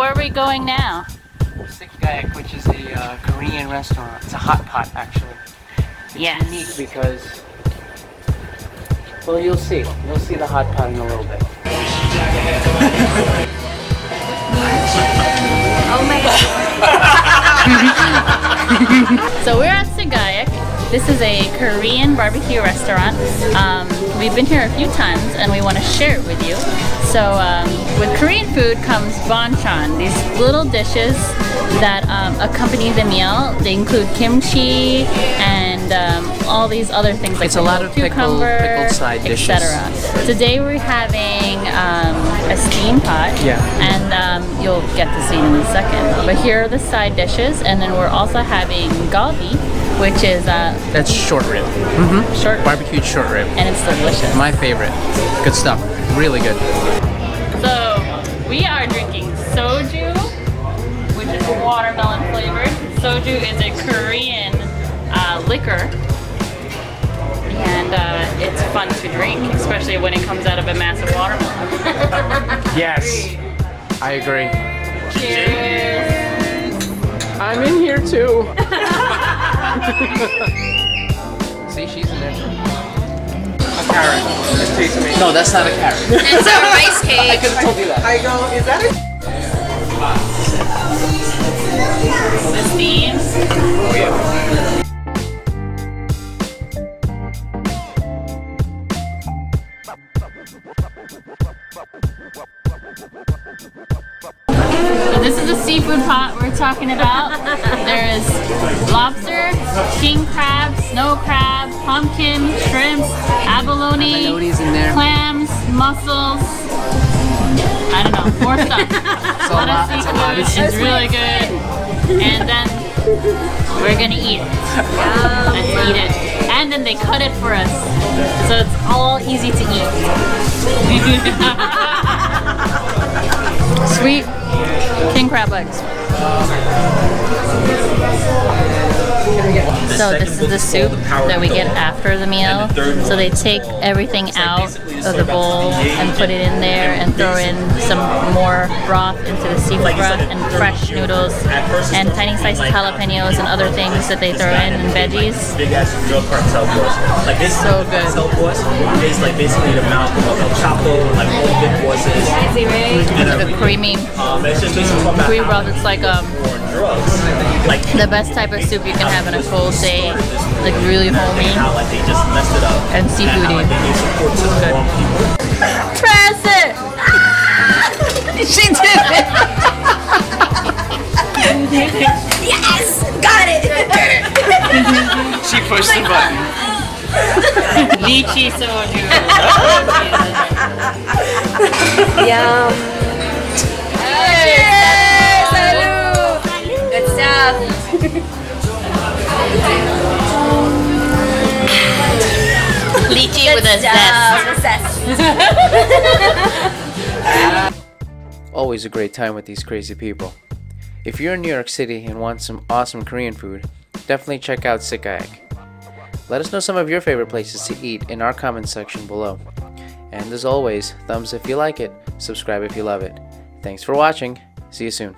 where are we going now? Sik Gaek, which is a Korean restaurant. It's a hot pot, actually. It's unique because, well, you'll see. You'll see the hot pot in a little bit. Oh my god. So we're at Sik Gaek. This is a Korean barbecue restaurant. We've been here a few times and we want to share it with you. So with Korean food comes banchan, these little dishes that accompany the meal. They include kimchi and all these other things like it's a lot of pickled side dishes, etc. Today we're having a steam pot, and you'll get to see it in a second. But here are the side dishes, and then we're also having galbi, which is that's short rib. Short barbecued short rib, and it's delicious. My favorite. Good stuff. Really good. So we are drinking soju, which is watermelon flavored. Soju is a Korean liquor, and it's fun to drink, especially when it comes out of a massive watermelon. Yes, I agree. Cheers! I'm in here too. See, she's in there. A carrot. It tastes amazing. No, that's not a carrot. It's a rice cake. I could have told you that. I go, is that a... The steam. Oh yeah. So this is the seafood pot we're talking about. There is lobster, king crab, snow crab, pumpkin, shrimps, abalone, Abalone's in there. clams, mussels. I don't know, more stuff. A lot of seafood. It's really good. And then we're gonna eat it. Let's eat it. And then they cut it for us, so it's all easy to eat. Sweet king crab legs. So this is the soup that we get after the meal. So they take everything out of the bowl and put it in there and throw in some more broth into the seafood broth and fresh noodles and tiny sliced jalapenos and other things that they throw in and veggies. So good. It's like basically the mouth of El Chapo, like all big voices. The creamy broth. It's like the best type of soup you can have on a cold day, like really homey and seafoody. Good. Press it! She did it! Yes! Got it! She pushed the button. Lychee soju. Yum. Cheers! Salud! Good stuff. Lychee with a zest. Always a great time with these crazy people. If you're in New York City and want some awesome Korean food, definitely check out Sik Gaek. Let us know some of your favorite places to eat in our comments section below. And as always, thumbs if you like it, subscribe if you love it. Thanks for watching. See you soon.